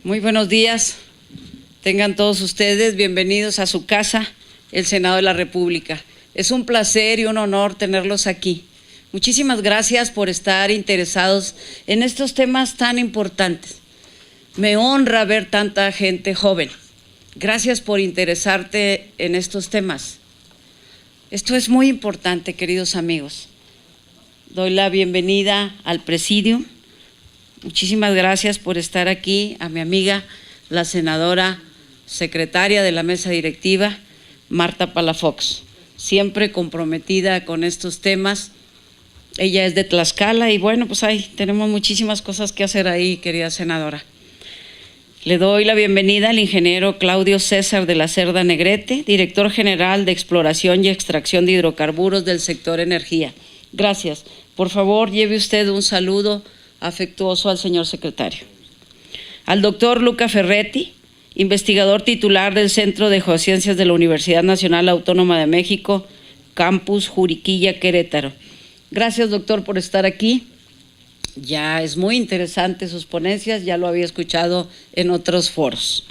Muy buenos días, tengan todos ustedes bienvenidos a su casa, el Senado de la República. Es un placer y un honor tenerlos aquí. Muchísimas gracias por estar interesados en estos temas tan importantes. Me honra ver tanta gente joven. Gracias por interesarte en estos temas. Esto es muy importante, queridos amigos. Doy la bienvenida al Presidium. Muchísimas gracias por estar aquí, a mi amiga, la senadora secretaria de la mesa directiva, Marta Palafox, siempre comprometida con estos temas. Ella es de Tlaxcala y bueno, pues ahí tenemos muchísimas cosas que hacer ahí, querida senadora. Le doy la bienvenida al ingeniero Claudio César de la Cerda Negrete, director general de Exploración y Extracción de Hidrocarburos del sector energía. Gracias. Por favor, lleve usted un saludo afectuoso al señor secretario. Al doctor Luca Ferretti, investigador titular del Centro de Geociencias de la Universidad Nacional Autónoma de México, Campus Juriquilla, Querétaro. Gracias, doctor, por estar aquí. Ya es muy interesante sus ponencias, ya lo había escuchado en otros foros.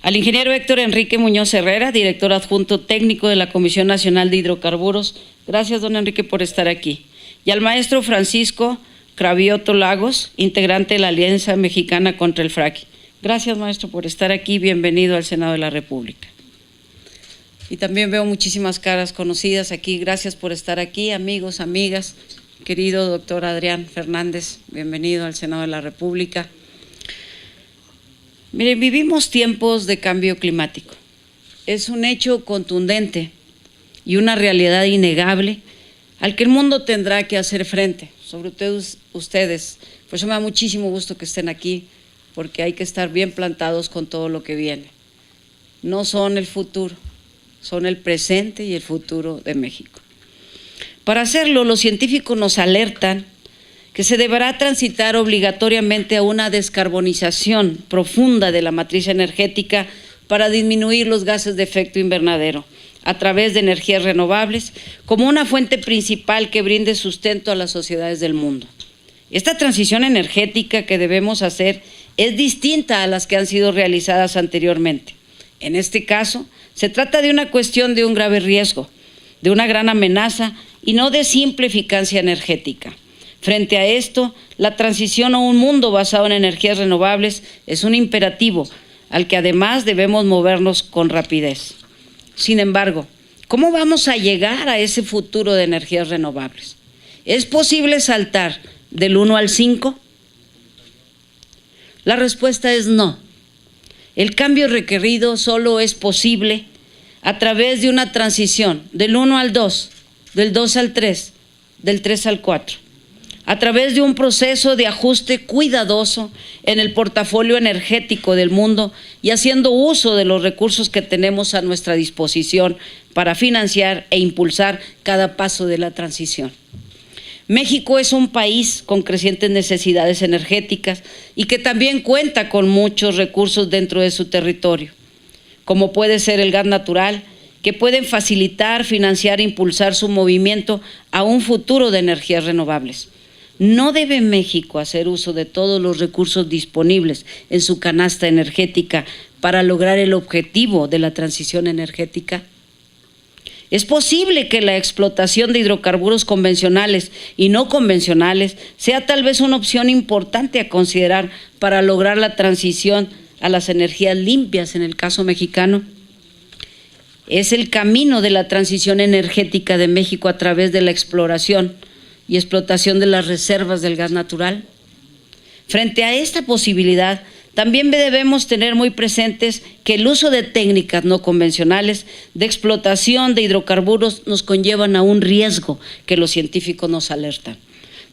Al ingeniero Héctor Enrique Muñoz Herrera, director adjunto técnico de la Comisión Nacional de Hidrocarburos. Gracias, don Enrique, por estar aquí. Y al maestro Francisco Cravioto Lagos, integrante de la Alianza Mexicana contra el Fracking. Gracias, maestro, por estar aquí. Bienvenido al Senado de la República. Y también veo muchísimas caras conocidas aquí. Gracias por estar aquí, amigos, amigas. Querido doctor Adrián Fernández, bienvenido al Senado de la República. Miren, vivimos tiempos de cambio climático. Es un hecho contundente y una realidad innegable al que el mundo tendrá que hacer frente, sobre todo ustedes. Por eso me da muchísimo gusto que estén aquí, porque hay que estar bien plantados con todo lo que viene. No son el futuro, son el presente y el futuro de México. Para hacerlo, los científicos nos alertan que se deberá transitar obligatoriamente a una descarbonización profunda de la matriz energética para disminuir los gases de efecto invernadero a través de energías renovables como una fuente principal que brinde sustento a las sociedades del mundo. Esta transición energética que debemos hacer es distinta a las que han sido realizadas anteriormente. En este caso, se trata de una cuestión de un grave riesgo, de una gran amenaza y no de simple eficacia energética. Frente a esto, la transición a un mundo basado en energías renovables es un imperativo al que además debemos movernos con rapidez. Sin embargo, ¿cómo vamos a llegar a ese futuro de energías renovables? ¿Es posible saltar del 1 al 5? La respuesta es no. El cambio requerido solo es posible a través de una transición del 1 al 2, del 2 al 3, del 3 al 4, a través de un proceso de ajuste cuidadoso en el portafolio energético del mundo y haciendo uso de los recursos que tenemos a nuestra disposición para financiar e impulsar cada paso de la transición. México es un país con crecientes necesidades energéticas y que también cuenta con muchos recursos dentro de su territorio, como puede ser el gas natural, que pueden facilitar, financiar e impulsar su movimiento a un futuro de energías renovables. ¿No debe México hacer uso de todos los recursos disponibles en su canasta energética para lograr el objetivo de la transición energética? Es posible que la explotación de hidrocarburos convencionales y no convencionales sea tal vez una opción importante a considerar para lograr la transición a las energías limpias en el caso mexicano. Es el camino de la transición energética de México a través de la exploración y explotación de las reservas del gas natural. Frente a esta posibilidad, también debemos tener muy presentes que el uso de técnicas no convencionales de explotación de hidrocarburos nos conllevan a un riesgo que los científicos nos alertan.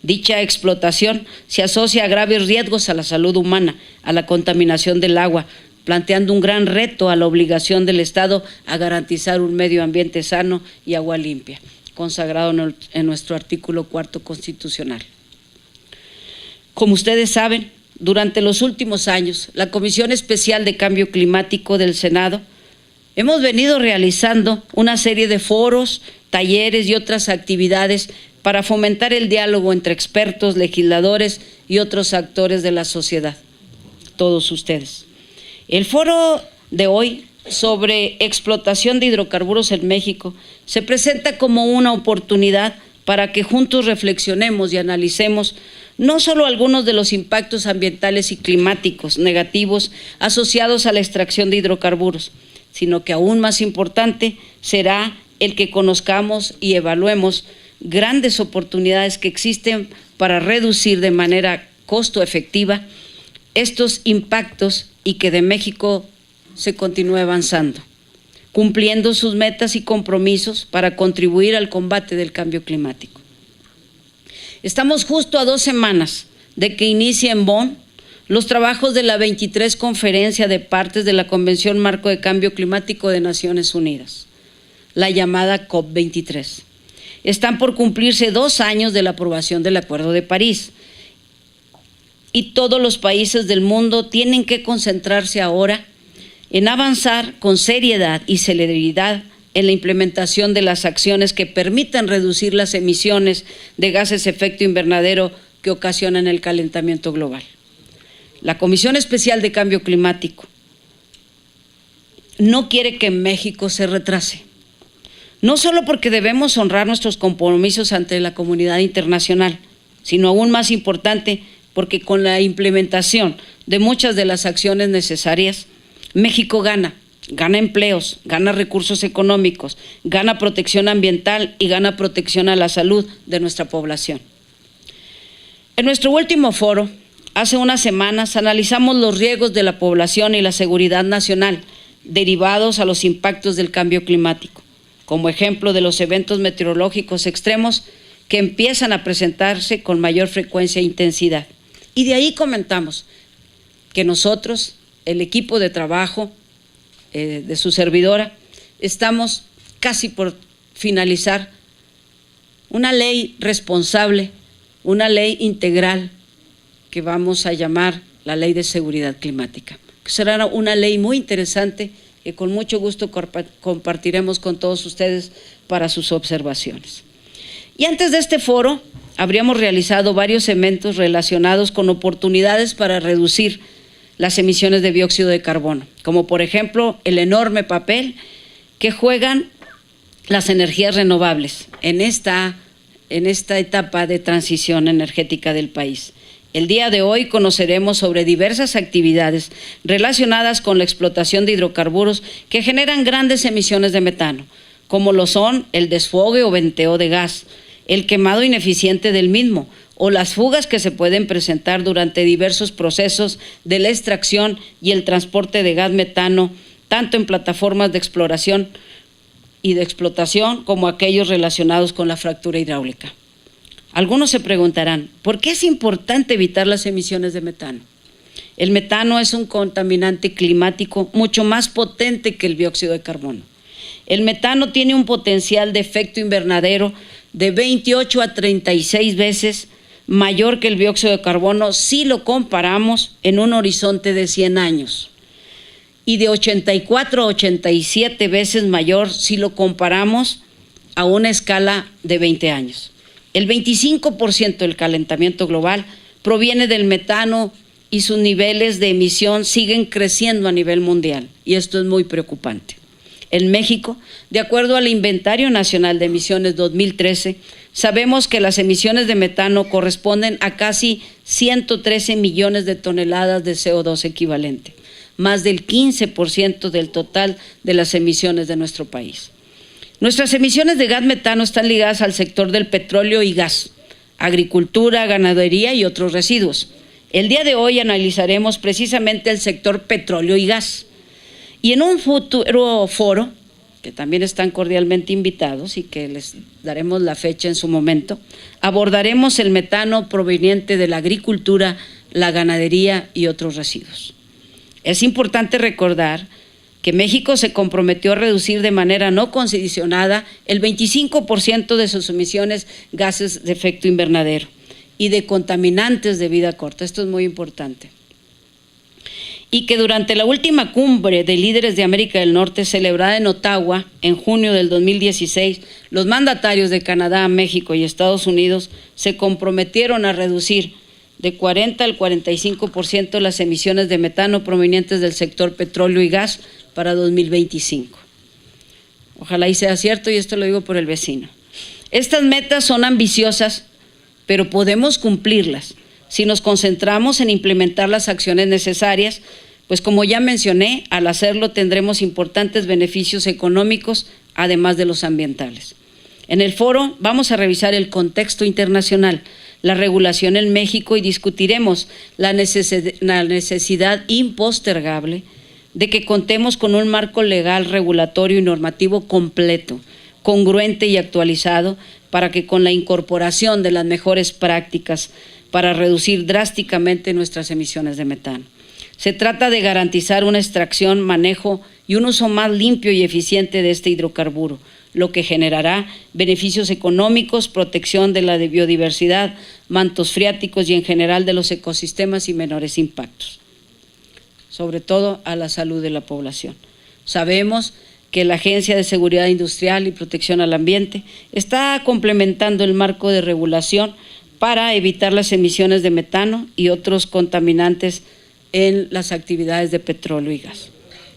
Dicha explotación se asocia a graves riesgos a la salud humana, a la contaminación del agua, planteando un gran reto a la obligación del Estado a garantizar un medio ambiente sano y agua limpia, consagrado en nuestro artículo 4 constitucional. Como ustedes saben, durante los últimos años, la Comisión Especial de Cambio Climático del Senado hemos venido realizando una serie de foros, talleres y otras actividades para fomentar el diálogo entre expertos, legisladores y otros actores de la sociedad, todos ustedes. El foro de hoy sobre explotación de hidrocarburos en México se presenta como una oportunidad para que juntos reflexionemos y analicemos no solo algunos de los impactos ambientales y climáticos negativos asociados a la extracción de hidrocarburos, sino que aún más importante será el que conozcamos y evaluemos grandes oportunidades que existen para reducir de manera costo efectiva estos impactos y que de México se continúe avanzando, cumpliendo sus metas y compromisos para contribuir al combate del cambio climático. Estamos justo a 2 semanas de que inicie en Bonn los trabajos de la 23 Conferencia de Partes de la Convención Marco de Cambio Climático de Naciones Unidas, la llamada COP23. Están por cumplirse 2 años de la aprobación del Acuerdo de París y todos los países del mundo tienen que concentrarse ahora en avanzar con seriedad y celeridad en la implementación de las acciones que permitan reducir las emisiones de gases de efecto invernadero que ocasionan el calentamiento global. La Comisión Especial de Cambio Climático no quiere que México se retrase, no solo porque debemos honrar nuestros compromisos ante la comunidad internacional, sino aún más importante, porque con la implementación de muchas de las acciones necesarias, México gana empleos, gana recursos económicos, gana protección ambiental y gana protección a la salud de nuestra población. En nuestro último foro, hace unas semanas, analizamos los riesgos de la población y la seguridad nacional derivados a los impactos del cambio climático, como ejemplo de los eventos meteorológicos extremos que empiezan a presentarse con mayor frecuencia e intensidad. Y de ahí comentamos que nosotros, el equipo de trabajo de su servidora, estamos casi por finalizar una ley responsable, una ley integral que vamos a llamar la Ley de Seguridad Climática, que será una ley muy interesante que con mucho gusto compartiremos con todos ustedes para sus observaciones. Y antes de este foro, habríamos realizado varios eventos relacionados con oportunidades para reducir las emisiones de dióxido de carbono, como por ejemplo el enorme papel que juegan las energías renovables en esta etapa de transición energética del país. El día de hoy conoceremos sobre diversas actividades relacionadas con la explotación de hidrocarburos que generan grandes emisiones de metano, como lo son el desfogue o venteo de gas, el quemado ineficiente del mismo o las fugas que se pueden presentar durante diversos procesos de la extracción y el transporte de gas metano, tanto en plataformas de exploración y de explotación como aquellos relacionados con la fractura hidráulica. Algunos se preguntarán, ¿por qué es importante evitar las emisiones de metano? El metano es un contaminante climático mucho más potente que el dióxido de carbono. El metano tiene un potencial de efecto invernadero de 28 a 36 veces mayor que el dióxido de carbono si lo comparamos en un horizonte de 100 años y de 84 a 87 veces mayor si lo comparamos a una escala de 20 años. El 25% del calentamiento global proviene del metano y sus niveles de emisión siguen creciendo a nivel mundial y esto es muy preocupante. En México, de acuerdo al Inventario Nacional de Emisiones 2013, sabemos que las emisiones de metano corresponden a casi 113 millones de toneladas de CO2 equivalente, más del 15% del total de las emisiones de nuestro país. Nuestras emisiones de gas metano están ligadas al sector del petróleo y gas, agricultura, ganadería y otros residuos. El día de hoy analizaremos precisamente el sector petróleo y gas. Y en un futuro foro, que también están cordialmente invitados y que les daremos la fecha en su momento, abordaremos el metano proveniente de la agricultura, la ganadería y otros residuos. Es importante recordar que México se comprometió a reducir de manera no condicionada el 25% de sus emisiones gases de efecto invernadero y de contaminantes de vida corta. Esto es muy importante. Y que durante la última cumbre de líderes de América del Norte celebrada en Ottawa en junio del 2016, los mandatarios de Canadá, México y Estados Unidos se comprometieron a reducir de 40 al 45% de las emisiones de metano provenientes del sector petróleo y gas para 2025. Ojalá y sea cierto, y esto lo digo por el vecino. Estas metas son ambiciosas, pero podemos cumplirlas si nos concentramos en implementar las acciones necesarias, pues como ya mencioné, al hacerlo tendremos importantes beneficios económicos, además de los ambientales. En el foro vamos a revisar el contexto internacional, la regulación en México y discutiremos la necesidad impostergable de que contemos con un marco legal, regulatorio y normativo completo, congruente y actualizado para que con la incorporación de las mejores prácticas para reducir drásticamente nuestras emisiones de metano. Se trata de garantizar una extracción, manejo y un uso más limpio y eficiente de este hidrocarburo, lo que generará beneficios económicos, protección de la biodiversidad, mantos freáticos y en general de los ecosistemas y menores impactos, sobre todo a la salud de la población. Sabemos que la Agencia de Seguridad Industrial y Protección al Ambiente está complementando el marco de regulación para evitar las emisiones de metano y otros contaminantes en las actividades de petróleo y gas.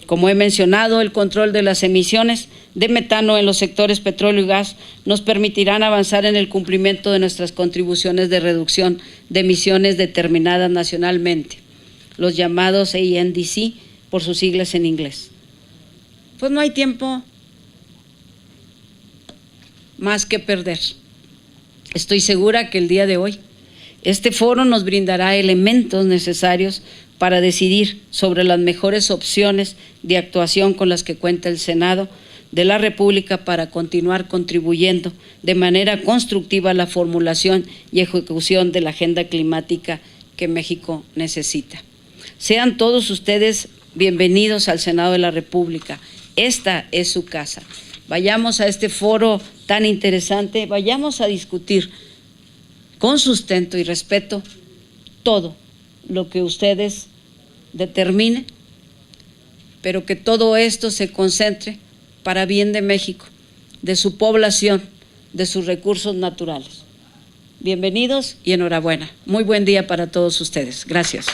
Como he mencionado, el control de las emisiones de metano en los sectores petróleo y gas nos permitirán avanzar en el cumplimiento de nuestras contribuciones de reducción de emisiones determinadas nacionalmente, los llamados NDC por sus siglas en inglés. Pues no hay tiempo más que perder. Estoy segura que el día de hoy este foro nos brindará elementos necesarios para decidir sobre las mejores opciones de actuación con las que cuenta el Senado de la República para continuar contribuyendo de manera constructiva a la formulación y ejecución de la agenda climática que México necesita. Sean todos ustedes bienvenidos al Senado de la República. Esta es su casa. Vayamos a este foro tan interesante, vayamos a discutir con sustento y respeto todo lo que ustedes determinen, pero que todo esto se concentre para bien de México, de su población, de sus recursos naturales. Bienvenidos y enhorabuena. Muy buen día para todos ustedes. Gracias.